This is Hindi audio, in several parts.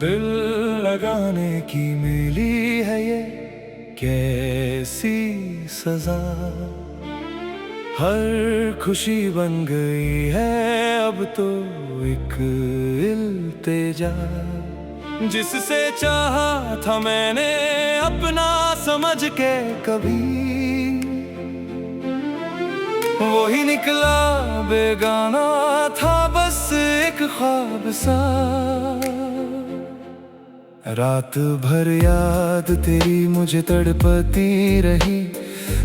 दिल लगाने की मिली है ये कैसी सजा। हर खुशी बन गई है अब तो एक इल्तिजा। जिससे चाहा था मैंने अपना समझ के कभी, वही निकला बेगाना था बस एक ख्वाब सा। रात भर याद तेरी मुझे तड़पती रही,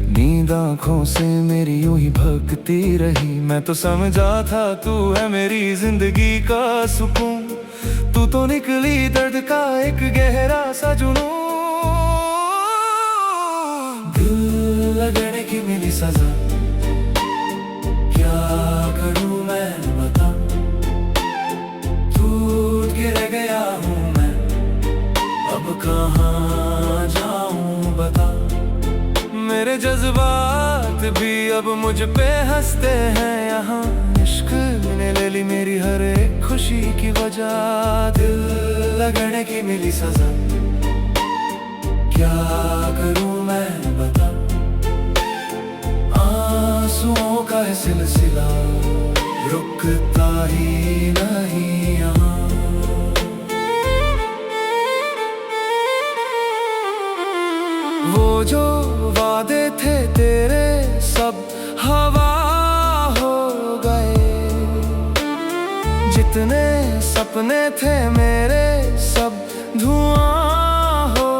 नींद आँखों से मेरी यूं ही भगती रही। मैं तो समझा था तू है मेरी जिंदगी का सुकून, तू तो निकली दर्द का एक गहरा सा जुनून। दिल लगने की मिली सजा, क्या करूं मैं बता। टूट के रह गया हूं मैं, अब कहाँ जाऊं बता। मेरे जज्बात भी अब मुझ पे हंसते हैं यहाँ। इश्क ने ले ली मेरी हर एक खुशी की वजह। दिल लगने की मिली सजा, क्या करूं मैं बता। आंसुओं का है सिलसिला, रुकता ही नहीं यहाँ। वो जो वादे थे तेरे सब हवा हो गए, जितने सपने थे मेरे सब धुआं हो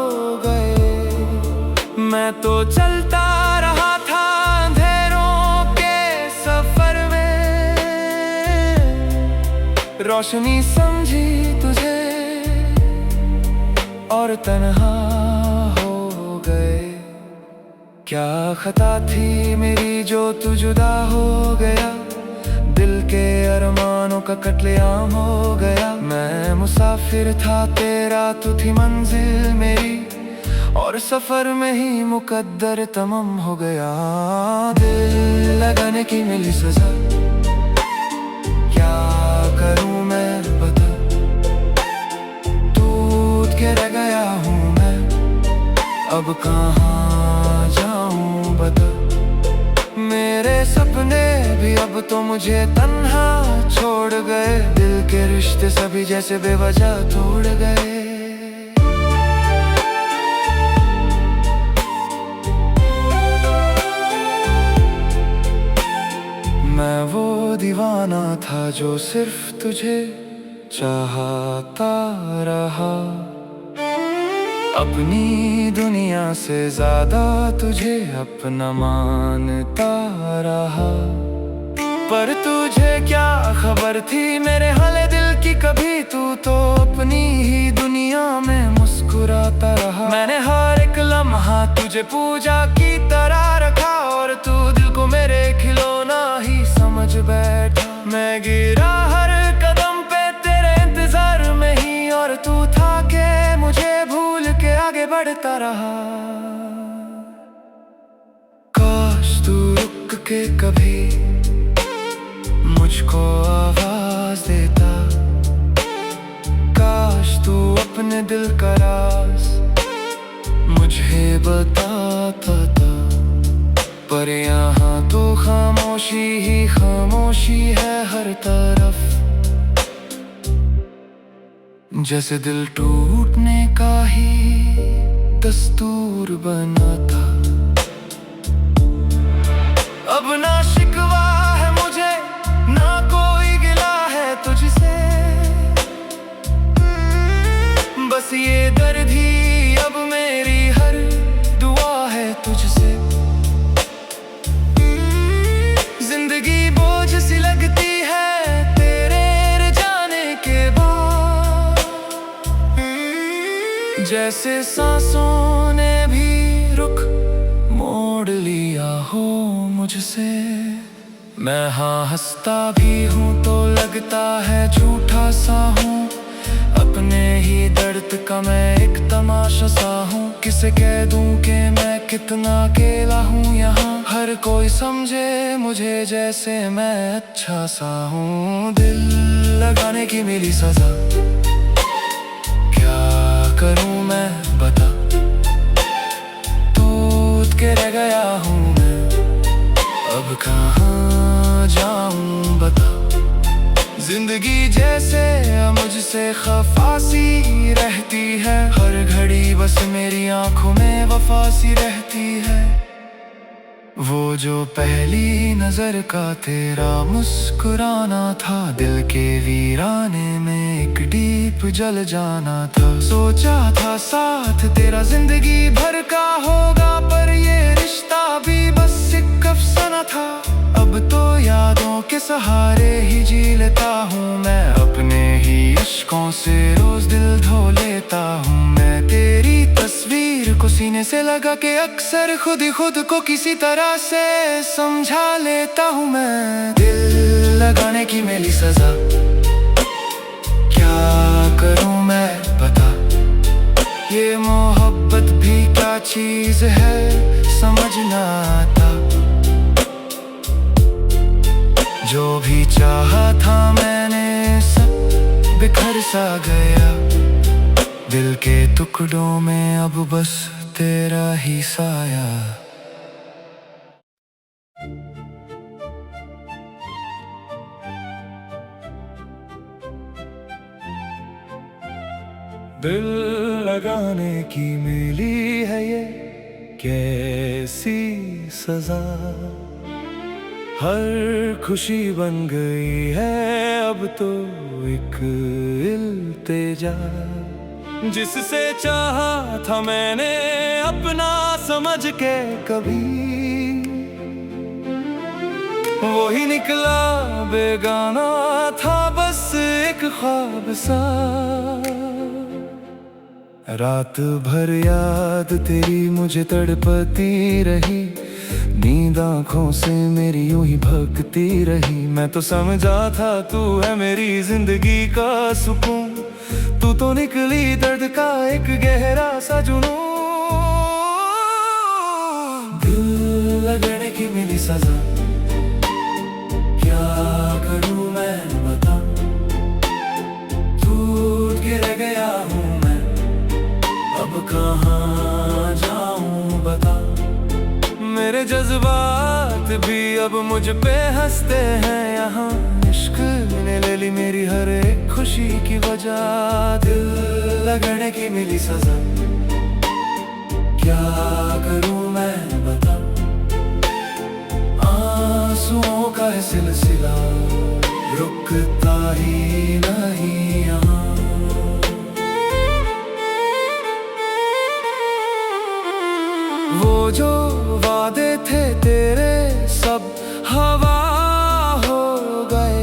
गए। मैं तो चलता रहा था अंधेरों के सफर में, रोशनी समझी तुझे और तन्हा हो गए। क्या खता थी मेरी जो तू जुदा हो गया, दिल के अरमानों का कत्लेआम हो गया। मैं मुसाफिर था तेरा, तू थी मंजिल मेरी, और सफर में ही मुकद्दर तमाम हो गया। दिल लगाने की मिली सजा, क्या करूं मैं बता। टूट के रह गया हूं मैं, अब कहाँ जाऊं बता। मेरे सपने भी अब तो मुझे तन्हा छोड़ गए, दिल के रिश्ते सभी जैसे बेवजह तोड़ गए। मैं वो दीवाना था जो सिर्फ तुझे चाहता रहा, अपनी दुनिया से ज्यादा तुझे अपना मानता रहा। पर तुझे क्या खबर थी मेरे हाले दिल की कभी, तू तो अपनी ही दुनिया में मुस्कुराता रहा। मैंने हर एक लम्हा तुझे पूजा की तरह रखा, और तू दिल को मेरे खिलौना ही समझ बैठा। मैं गिरा हर कदम पे तेरे इंतजार में ही, और तू था के मुझे भूल के आगे बढ़ता रहा। काश तू रुक के कभी मुझको आवाज देता, काश तू अपने दिल का राज मुझे बताता था। पर यहाँ तो खामोशी ही खामोशी है हर तरफ, जैसे दिल टूटने का ही दस्तूर बना था। अब ना शिकवा है मुझे, ना कोई गिला है तुझसे, बस ये दर्द ही अब मेरी हर दुआ है तुझसे। जिंदगी बोझ सी लगती है तेरे जाने के बाद, जैसे सांसों ने भी रुख मोड़ लिया हो मुझसे। मैं हाँ हंसता भी हूँ तो लगता है झूठा सा हूँ, अपने ही दर्द का मैं एक तमाशा सा हूँ। किसे कह दूँ कि मैं कितना अकेला हूँ यहाँ, हर कोई समझे मुझे जैसे मैं अच्छा सा हूँ। दिल लगाने की मिली सजा, करूं मैं बता, टूट के रह गया हूँ मैं, अब कहाँ जाऊं बता। जिंदगी जैसे मुझसे खफासी रहती है, हर घड़ी बस मेरी आंखों में वफासी रहती है। वो जो पहली नजर का तेरा मुस्कुराना था, दिल के वीराने में एक डीप जल जाना था। सोचा था साथ तेरा जिंदगी भर का होगा, पर ये रिश्ता भी बस एक अफसाना था। अब तो यादों के सहारे ही जी लेता हूँ मैं, अपने ही इश्कों से रोज दिल धो लेता हूँ मैं। तेरी तस्वीर को सीने से लगा के अक्सर खुद ही खुद को किसी तरह से समझा लेता हूँ मैं। दिल लगाने की मेरी सजा, क्या करूँ मैं बता। ये मोहब्बत भी क्या चीज है समझ ना आता। जो भी चाहा था मैंने सब बिखर सा गया, दिल के टुकड़ों में अब बस तेरा ही साया। दिल लगाने की मिली है ये कैसी सजा, हर खुशी बन गई है अब तो एक इल्तिजा। जिससे चाहा था मैंने अपना समझ के कभी, वही निकला बेगाना था बस एक ख्वाब सा। रात भर याद तेरी मुझे तड़पती रही, नींद आँखों से मेरी यूं ही भगती रही। मैं तो समझा था तू है मेरी जिंदगी का सुकून, तू तो निकली दर्द का एक गहरा सा जुनून। दिल लगने की मिली सजा, क्या करूं मैं बता। टूट के रह गया हूँ मैं, अब कहाँ जाऊं बता। मेरे जज्बात भी अब मुझ पे हंसते हैं यहाँ, इश्क ने ले ली मेरी हर एक खुशी की वजह। दिल लगने की मिली सजा, क्या करूं मैं बता। आंसुओं का है सिलसिला रुकता ही नहीं यहाँ। वो जो वादे थे तेरे सब हवा हो गए,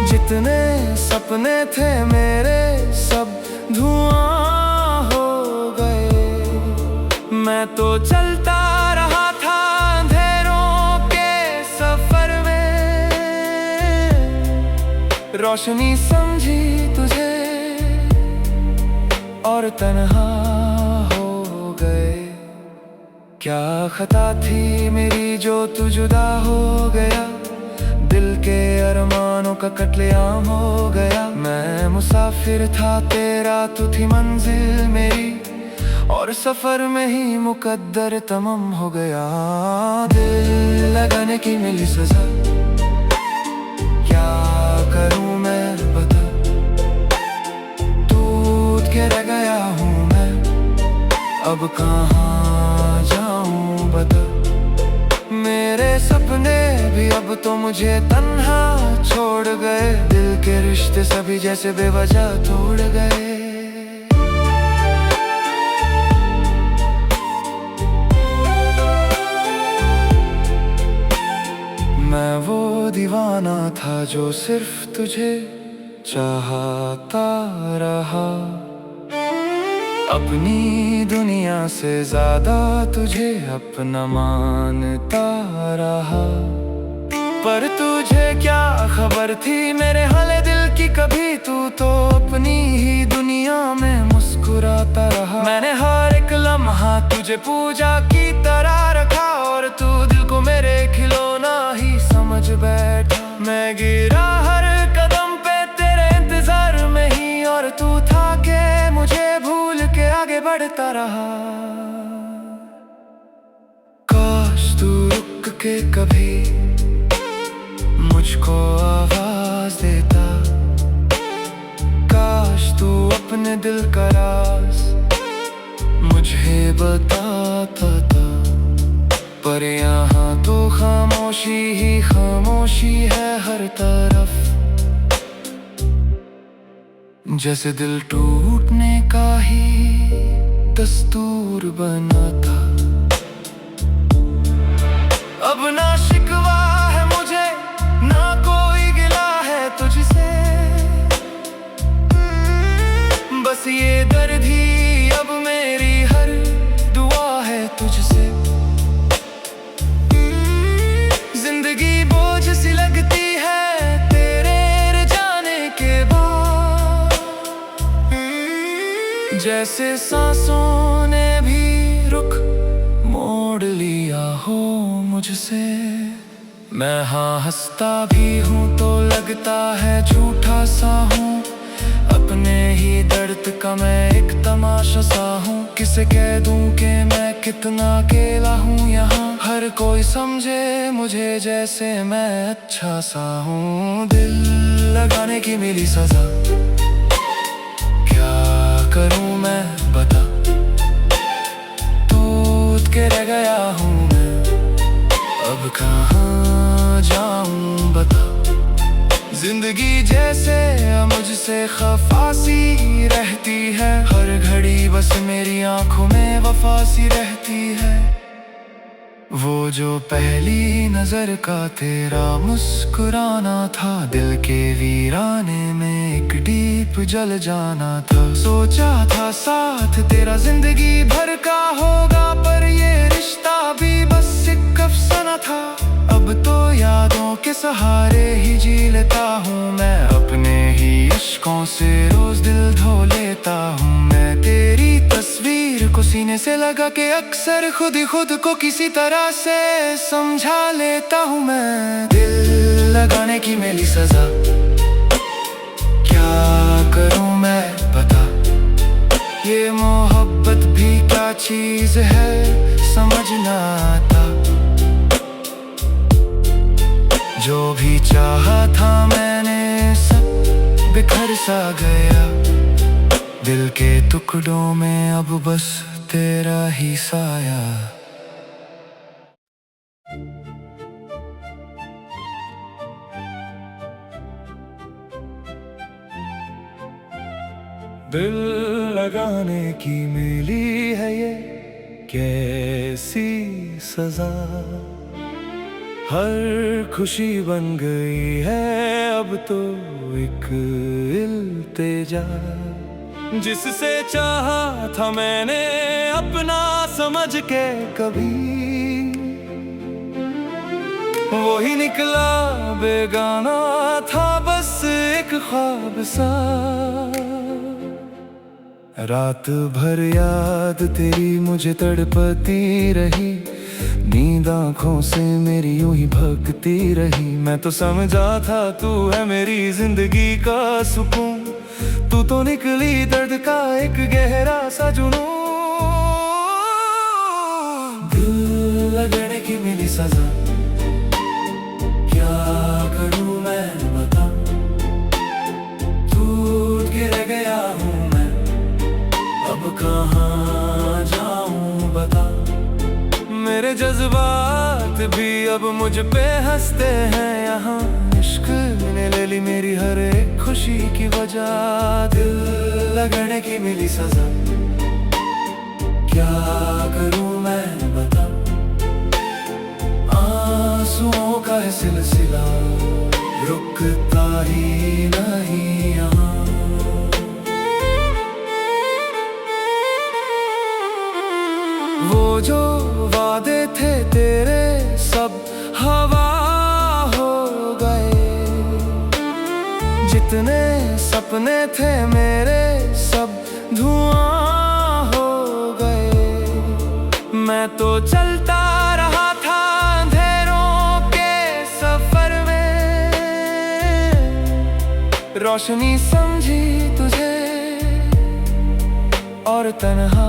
जितने सपने थे मेरे सब धुआं हो गए। मैं तो चलता रहा था अंधेरों के सफर में, रोशनी समझी तुझे और तन्हा क्या खता थी मेरी जो तू जुदा हो गया। दिल के अरमानों का कत्लेआम हो गया। मैं मुसाफिर था तेरा, तू थी मंजिल मेरी, और सफर में ही मुकद्दर तमाम हो गया। दिल लगाने की मिली सजा, क्या करूं मैं बता। टूट के रह गया हूँ मैं, अब कहाँ जाऊं बता। मेरे सपने भी अब तो मुझे तन्हा छोड़ गए, दिल के रिश्ते सभी जैसे बेवजह तोड़ गए। मैं वो दीवाना था जो सिर्फ तुझे चाहता रहा, अपनी दुनिया से ज्यादा तुझे अपना मानता रहा। पर तुझे क्या खबर थी मेरे हाले दिल की कभी, तू तो अपनी ही दुनिया में मुस्कुराता रहा। मैंने हर एक लम्हा तुझे पूजा की तरह रखा, और तू दिल को मेरे खिलौना ही समझ बैठा। मैं गिरा हर कदम पे तेरे इंतजार में ही, और तू था के रहा। काश तू रुक के कभी मुझको आवाज देता, काश तू अपने दिल का राज मुझे बताता था। पर यहाँ तो खामोशी ही खामोशी है हर तरफ, जैसे दिल टूटने का ही दस्तूर बना था। अब ना शिकवा है मुझे, ना कोई गिला है तुझसे, बस ये दर्द ही अब मेरी हर दुआ है तुझसे। जिंदगी बोझ सी लगती है तेरे जाने के बाद, जैसे सांसों ने भी रुख मोड़ लिया हो मुझसे। मैं हाँ हंसता भी हूँ तो लगता है झूठा सा हूँ, अपने ही दर्द का मैं एक तमाशा सा हूँ। किसे कह दूँ कि मैं कितना अकेला हूँ यहाँ, हर कोई समझे मुझे जैसे मैं अच्छा सा हूँ। दिल लगाने की मिली सजा, क्या करूँ मैं बता, टूट के रह गया हूँ मैं, अब कहाँ जाऊँ बता। जिंदगी जैसे मुझसे खफासी रहती है, हर घड़ी बस मेरी आंखों में वफासी रहती है। वो जो पहली नजर का तेरा मुस्कुराना था, दिल के वीराने में एक दीप जल जाना था। सोचा था साथ तेरा जिंदगी भर का होगा, पर ये रिश्ता भी बस एक अफसाना था। अब तो यादों के सहारे ही जी लेता हूँ मैं, अपने ही इश्कों से रोज दिल धो लेता हूँ मैं। तेरी तस्वीर को सीने से लगा के अक्सर खुद ही खुद को किसी तरह से समझा लेता हूँ मैं। दिल लगाने की मेरी सजा, क्या करूँ मैं बता, ये मोहब्बत भी क्या चीज है समझ ना आता। जो भी चाहा था मैंने सब बिखर सा गया, दिल के टुकड़ों में अब बस तेरा ही साया। दिल लगाने की मिली है ये कैसी सजा, हर खुशी बन गई है अब तो एक इल्तिजा। जिससे चाहा था मैंने अपना समझ के कभी, वही निकला बेगाना था बस एक ख्वाब सा। रात भर याद तेरी मुझे तड़पती रही, नींद आँखों से मेरी यूं ही भगती रही। मैं तो समझा था तू है मेरी जिंदगी का सुकून, तू तो निकली दर्द का एक गहरा सा जुनून। दिल लगने की मिली सजा, क्या करूँ मैं बता, टूट के रह गया हूँ मैं, अब कहाँ जाऊँ बता। मेरे जज्बात भी अब मुझ पे हंसते हैं यहाँ, इश्क ने ले ली मेरी हर एक खुशी की वजह। दिल लगने की मिली सजा, क्या करूँ मैं बता, आंसुओं का है सिलसिला रुकता ही नहीं यहाँ। वो जो वादे थे तेरे सब हवा हो गए, जितने सपने थे मेरे सब धुआं हो गए। मैं तो चलता रहा था अंधेरों के सफर में, रोशनी समझी तुझे और तन्हा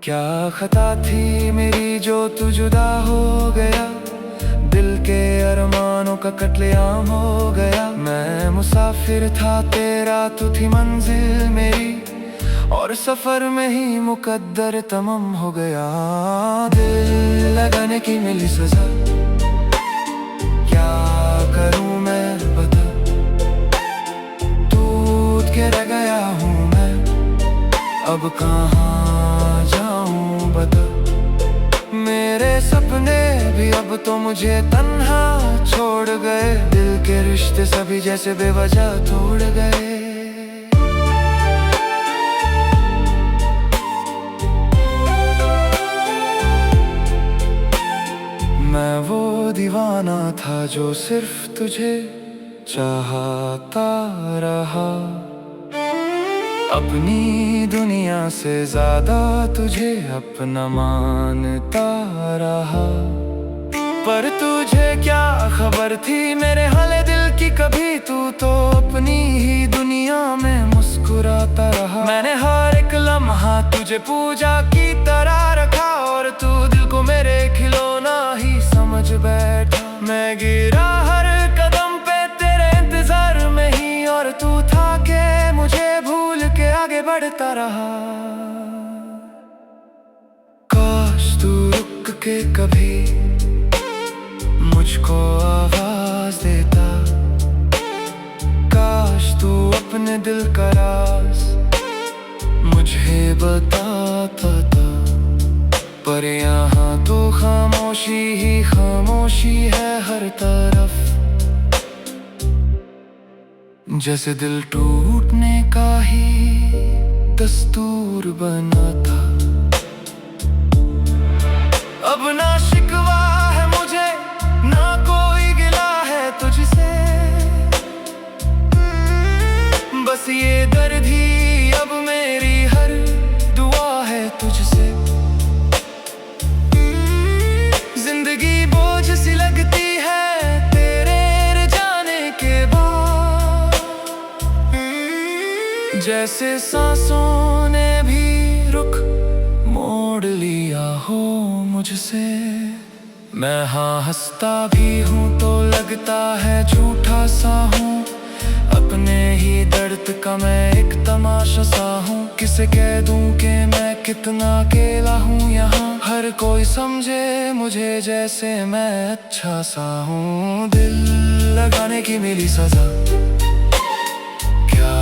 क्या खता थी मेरी जो तू जुदा हो गया, दिल के अरमानों का कत्लेआम हो गया। मैं मुसाफिर था तेरा, तू थी मंजिल मेरी, और सफर में ही मुकद्दर तमाम हो गया। दिल लगाने की मिली सजा, क्या करूं मैं बता, टूट के रह गया हूँ मैं, अब कहाँ जाऊं बता। मेरे सपने भी अब तो मुझे तन्हा छोड़ गए, दिल के रिश्ते सभी जैसे बेवजह तोड़ गए। मैं वो दीवाना था जो सिर्फ तुझे चाहता रहा, अपनी दुनिया से ज्यादा तुझे अपना मानता रहा। पर तुझे क्या खबर थी मेरे हाले दिल की, कभी तू तो अपनी ही दुनिया में मुस्कुराता रहा। मैंने हर एक लम्हा तुझे पूजा की तरह रखा, और तू दिल को मेरे खिलौना ही समझ बैठा। मैं गिरा हर कदम पे तेरे इंतजार में ही, और तू था के मुझे भूल के आगे बढ़ता रहा। काश तू रुक के कभी मुझको आवाज देता, काश तू अपने दिल का राज मुझे बता पाता। पर यहाँ तो खामोशी ही खामोशी है हर तरफ, जैसे दिल टूटने का ही दस्तूर बना था। अब ना शिकवा है मुझे, ना कोई गिला है तुझसे, बस ये दर्द ही अब मेरी हर दुआ है तुझसे। जिंदगी बोझ सी लगती है तेरे जाने के बाद, जैसे सांसों ने भी रुख मोड़ लिया हो मुझसे। मैं हाँ हंसता भी हूँ तो लगता है झूठा सा हूँ, अपने ही दर्द का मैं एक तमाशा सा हूँ। किसे कह दूँ कि मैं कितना अकेला हूँ यहाँ, हर कोई समझे मुझे जैसे मैं अच्छा सा हूँ। दिल लगाने की मिली सजा, क्या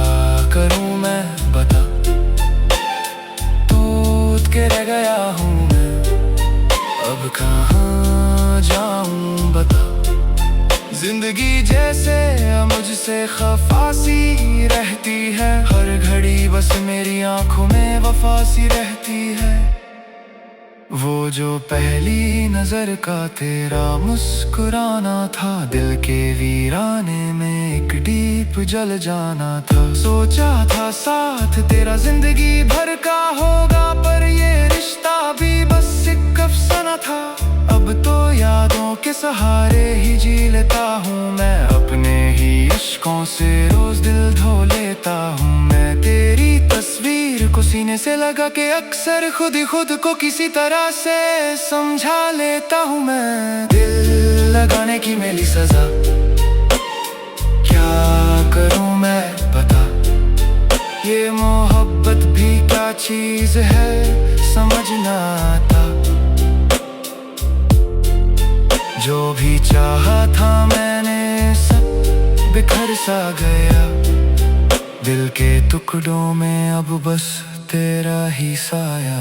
करूँ मैं बता, टूट के रह गया हूँ मैं, अब कहाँ जाऊं बता। जिंदगी जैसे मुझसे खफासी रहती है, हर घड़ी बस मेरी आंखों में वफासी रहती है। वो जो पहली नजर का तेरा मुस्कुराना था, दिल के वीराने में एक दीप जल जाना था। सोचा था साथ तेरा जिंदगी भर का होगा, पर ये रिश्ता भी बस एक अफसाना था। अब तो यादों के सहारे ही जी लेता हूँ मैं, अपने ही इश्कों से रोज दिल धो लेता हूँ मैं। तेरी तस्वीर को सीने से लगा के अक्सर खुद ही खुद को किसी तरह से समझा लेता हूँ मैं। दिल लगाने की मिली सजा, क्या करूँ मैं बता, ये मोहब्बत भी क्या चीज है समझ ना आता। जो भी चाहा था मैंने सब बिखर सा गया, दिल के टुकड़ों में अब बस तेरा ही साया।